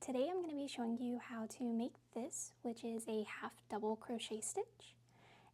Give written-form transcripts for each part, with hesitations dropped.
Today I'm going to be showing you how to make this, which is a half double crochet stitch.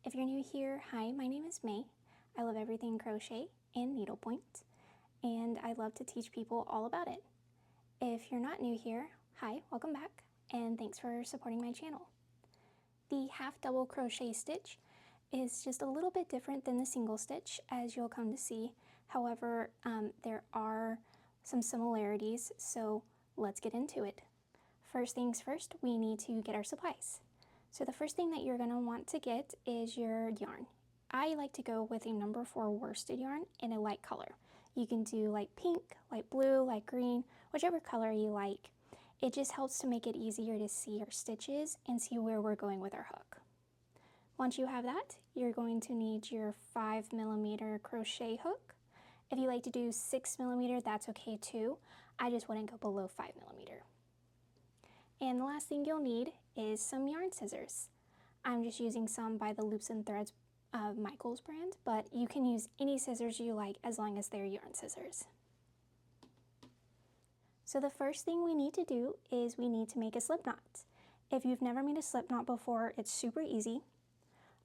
If you're new here, hi, my name is May. I love everything crochet and needlepoint, and I love to teach people all about it. If you're not new here, hi, welcome back, and thanks for supporting my channel. The half double crochet stitch is just a little bit different than the single stitch, as you'll come to see. However, there are some similarities, so let's get into it. First things first, we need to get our supplies. So the first thing that you're going to want to get is your yarn. I like to go with a number 4 worsted yarn in a light color. You can do light pink, light blue, light green, whichever color you like. It just helps to make it easier to see our stitches and see where we're going with our hook. Once you have that, you're going to need your 5mm crochet hook. If you like to do 6mm, that's okay too. I just wouldn't go below 5mm. And the last thing you'll need is some yarn scissors. I'm just using some by the Loops and Threads Michaels brand, but you can use any scissors you like as long as they're yarn scissors. So the first thing we need to do is we need to make a slip knot. If you've never made a slip knot before, it's super easy.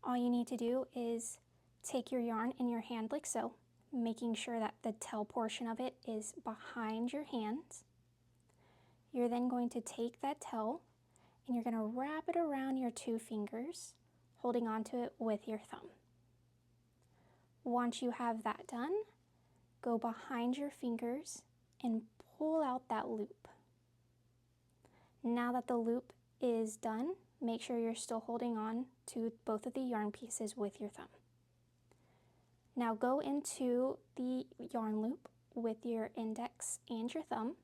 All you need to do is take your yarn in your hand like so, making sure that the tail portion of it is behind your hands. You're then going to take that tail and you're going to wrap it around your 2 fingers, holding onto it with your thumb. Once you have that done, go behind your fingers and pull out that loop. Now that the loop is done, make sure you're still holding on to both of the yarn pieces with your thumb. Now go into the yarn loop with your index and your thumb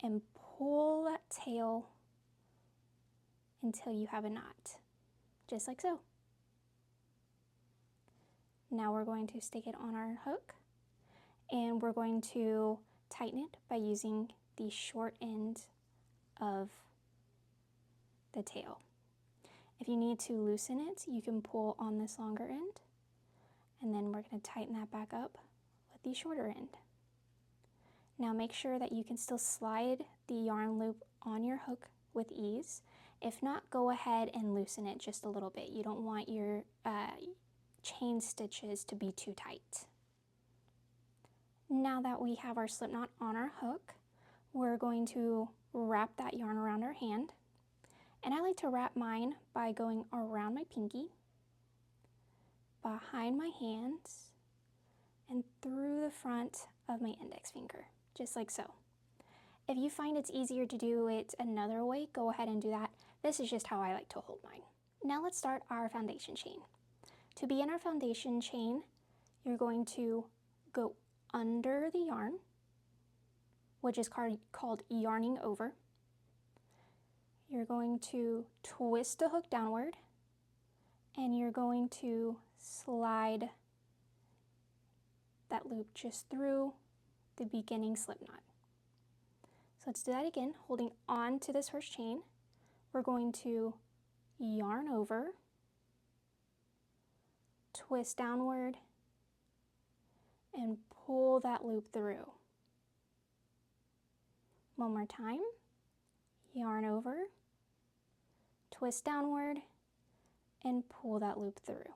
and pull that tail until you have a knot, just like so. Now we're going to stick it on our hook and we're going to tighten it by using the short end of the tail. If you need to loosen it, you can pull on this longer end, and then we're going to tighten that back up with the shorter end. Now make sure that you can still slide the yarn loop on your hook with ease. If not, go ahead and loosen it just a little bit. You don't want your chain stitches to be too tight. Now that we have our slip knot on our hook, we're going to wrap that yarn around our hand. And I like to wrap mine by going around my pinky, behind my hands, and through the front of my index finger, just like so. If you find it's easier to do it another way, go ahead and do that. This is just how I like to hold mine. Now let's start our foundation chain. To begin our foundation chain, you're going to go under the yarn, which is called yarning over. You're going to twist the hook downward, and you're going to slide that loop just through the beginning slip knot. So let's do that again, holding on to this first chain. We're going to yarn over, twist downward, and pull that loop through. One more time, yarn over, twist downward, and pull that loop through.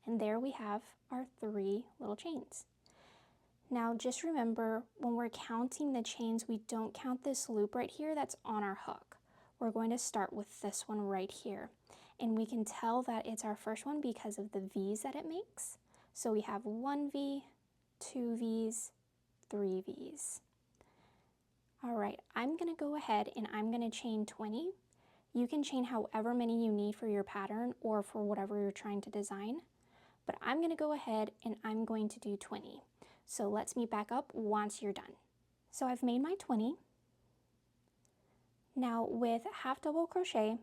And there we have our 3 little chains. Now just remember, when we're counting the chains, we don't count this loop right here that's on our hook. We're going to start with this one right here. And we can tell that it's our first one because of the V's that it makes. So we have 1 V, 2 V's, 3 V's. All right, I'm gonna go ahead and I'm gonna chain 20. You can chain however many you need for your pattern or for whatever you're trying to design. But I'm gonna go ahead and I'm going to do 20. So let's meet back up once you're done. So I've made my 20. Now with half double crochet,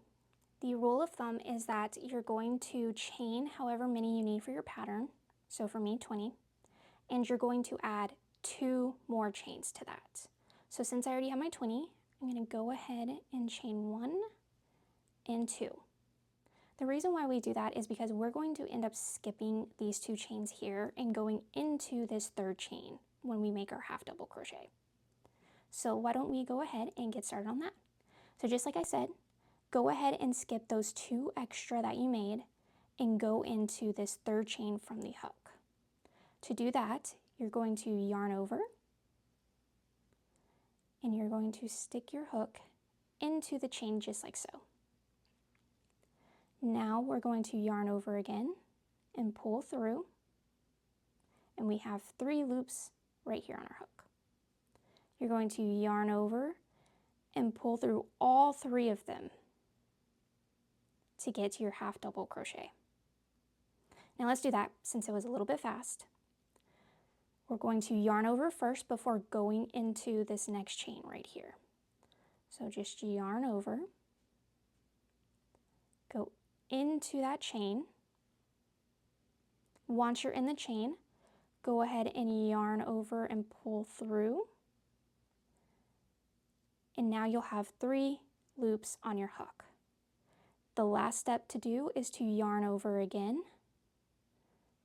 the rule of thumb is that you're going to chain however many you need for your pattern. So for me, 20. And you're going to add 2 more chains to that. So since I already have my 20, I'm gonna go ahead and chain 1 and 2. The reason why we do that is because we're going to end up skipping these 2 chains here and going into this 3rd chain when we make our half double crochet. So why don't we go ahead and get started on that? So just like I said, go ahead and skip those 2 extra that you made and go into this 3rd chain from the hook. To do that, you're going to yarn over and you're going to stick your hook into the chain just like so. Now we're going to yarn over again and pull through, and we have 3 loops right here on our hook. You're going to yarn over and pull through all 3 of them to get to your half double crochet. Now let's do that since it was a little bit fast. We're going to yarn over first before going into this next chain right here. So just yarn over, go into that chain. Once you're in the chain, go ahead and yarn over and pull through. And now you'll have 3 loops on your hook. The last step to do is to yarn over again,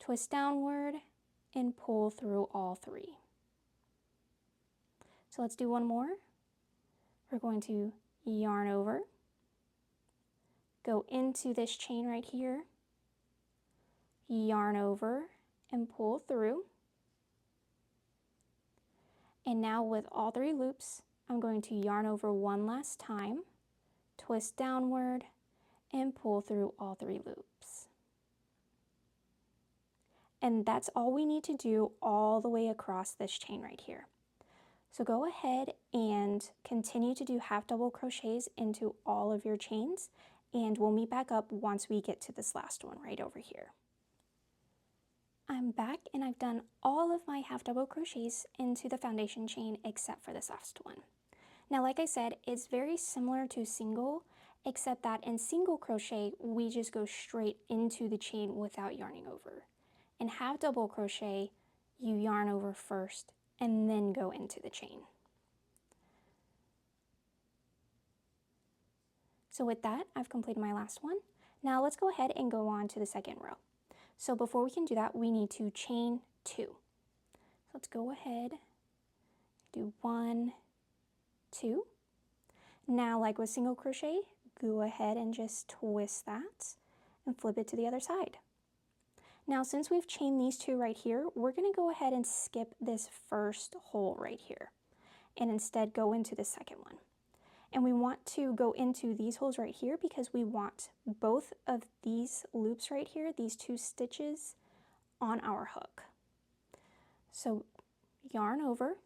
twist downward, and pull through all 3. So let's do one more. We're going to yarn over, go into this chain right here, yarn over, and pull through. And now with all 3 loops, I'm going to yarn over one last time, twist downward, and pull through all 3 loops. And that's all we need to do all the way across this chain right here. So go ahead and continue to do half double crochets into all of your chains, and we'll meet back up once we get to this last one right over here. I'm back and I've done all of my half double crochets into the foundation chain except for this last one. Now, like I said, it's very similar to single, except that in single crochet, we just go straight into the chain without yarning over. In half double crochet, you yarn over first and then go into the chain. So with that, I've completed my last one. Now let's go ahead and go on to the second row. So before we can do that, we need to chain 2. So let's go ahead, do 1, 2. Now, like with single crochet, go ahead and just twist that and flip it to the other side. Now, since we've chained these 2 right here, we're going to go ahead and skip this first hole right here and instead go into the second one. And we want to go into these holes right here because we want both of these loops right here, these 2 stitches, on our hook. So yarn over,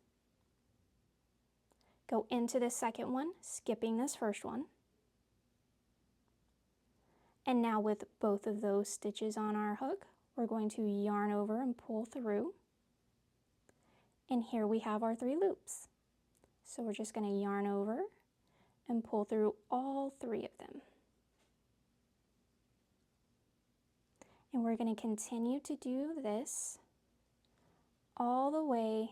go into the second one, skipping this first one. And now with both of those stitches on our hook, we're going to yarn over and pull through. And here we have our 3 loops. So we're just going to yarn over and pull through all 3 of them. And we're going to continue to do this all the way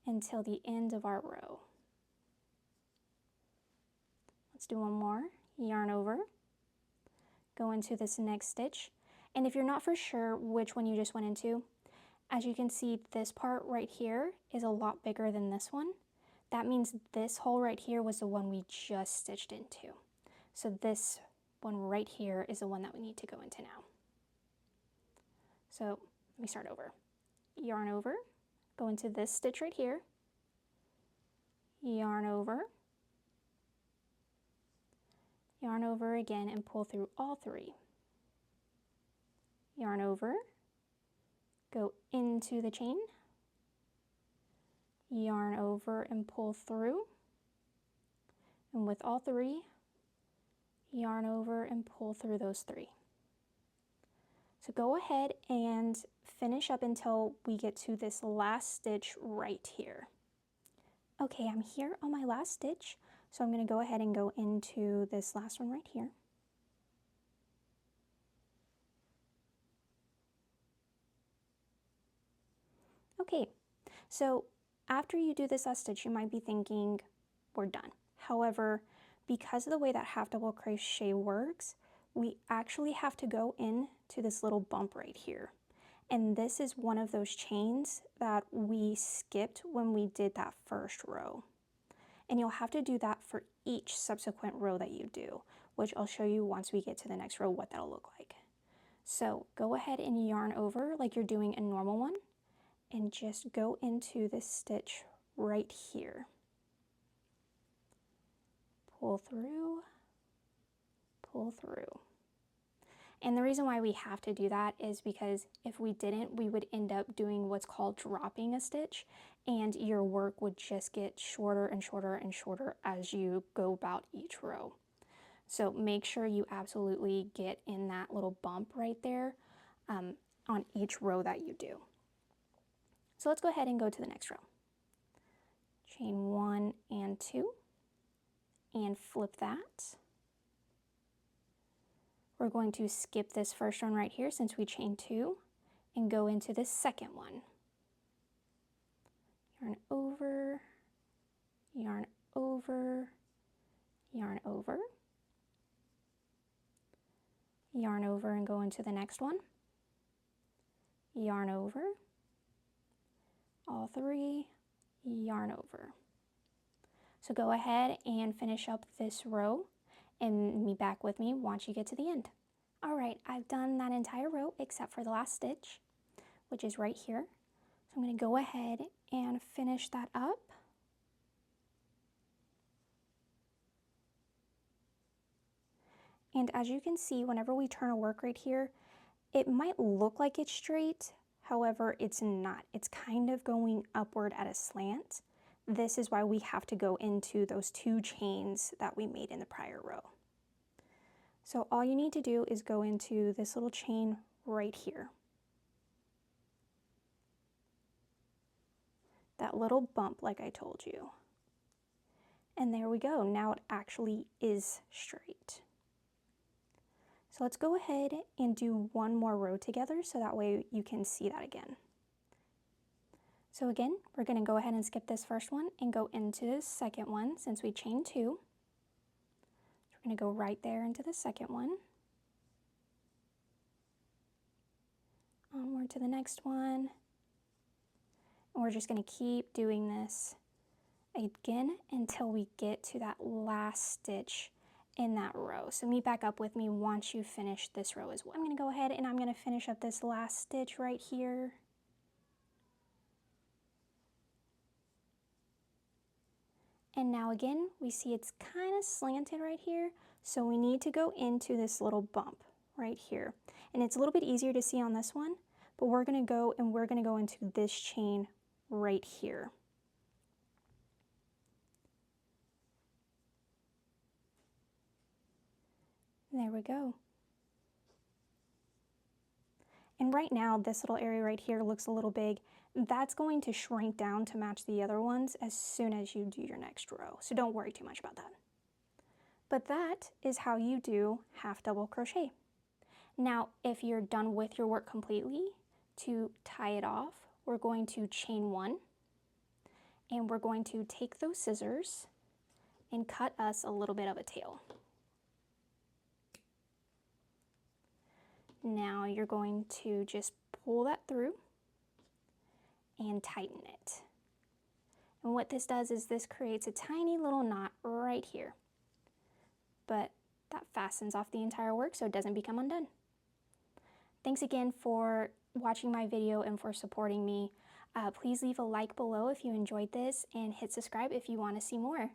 until the end of our row. Let's do one more. Yarn over, go into this next stitch. And if you're not for sure which one you just went into, as you can see, this part right here is a lot bigger than this one. That means this hole right here was the one we just stitched into. So this one right here is the one that we need to go into now. So let me start over. Yarn over, go into this stitch right here, yarn over again and pull through all 3. Yarn over, go into the chain, yarn over and pull through, and with all 3, yarn over and pull through those 3. So go ahead and finish up until we get to this last stitch right here. Okay, I'm here on my last stitch, so I'm going to go ahead and go into this last one right here. Okay, so after you do this last stitch, you might be thinking, we're done. However, because of the way that half double crochet works, we actually have to go in to this little bump right here. And this is one of those chains that we skipped when we did that first row. And you'll have to do that for each subsequent row that you do, which I'll show you once we get to the next row what that'll look like. So go ahead and yarn over like you're doing a normal one, and just go into this stitch right here. Pull through, pull through. And the reason why we have to do that is because if we didn't, we would end up doing what's called dropping a stitch, and your work would just get shorter and shorter and shorter as you go about each row. So make sure you absolutely get in that little bump right there on each row that you do. So let's go ahead and go to the next row. Chain 1 and 2 and flip that. We're going to skip this first one right here since we chained 2 and go into the second one. Yarn over, yarn over, yarn over, yarn over and go into the next one, yarn over, all 3, yarn over. So go ahead and finish up this row and be back with me once you get to the end. All right, I've done that entire row except for the last stitch, which is right here. So I'm going to go ahead and finish that up. And as you can see, whenever we turn a work right here, it might look like it's straight, however, it's not. It's kind of going upward at a slant. This is why we have to go into those 2 chains that we made in the prior row. So all you need to do is go into this little chain right here. That little bump like I told you. And there we go. Now it actually is straight. So let's go ahead and do one more row together so that way you can see that again. So again, we're going to go ahead and skip this first one and go into the second one since we chained 2. We're going to go right there into the second one. Onward to the next one. And we're just going to keep doing this again until we get to that last stitch in that row. So meet back up with me once you finish this row as well. I'm going to go ahead and I'm going to finish up this last stitch right here. And now again, we see it's kind of slanted right here, so we need to go into this little bump right here. And it's a little bit easier to see on this one, but we're going to go into this chain right here. There we go. And right now, this little area right here looks a little big. That's going to shrink down to match the other ones as soon as you do your next row. So don't worry too much about that. But that is how you do half double crochet. Now, if you're done with your work completely, to tie it off, we're going to chain 1 and we're going to take those scissors and cut us a little bit of a tail. Now you're going to just pull that through and tighten it. And what this does is this creates a tiny little knot right here. But that fastens off the entire work so it doesn't become undone. Thanks again for watching my video and for supporting me. Please leave a like below if you enjoyed this and hit subscribe if you want to see more.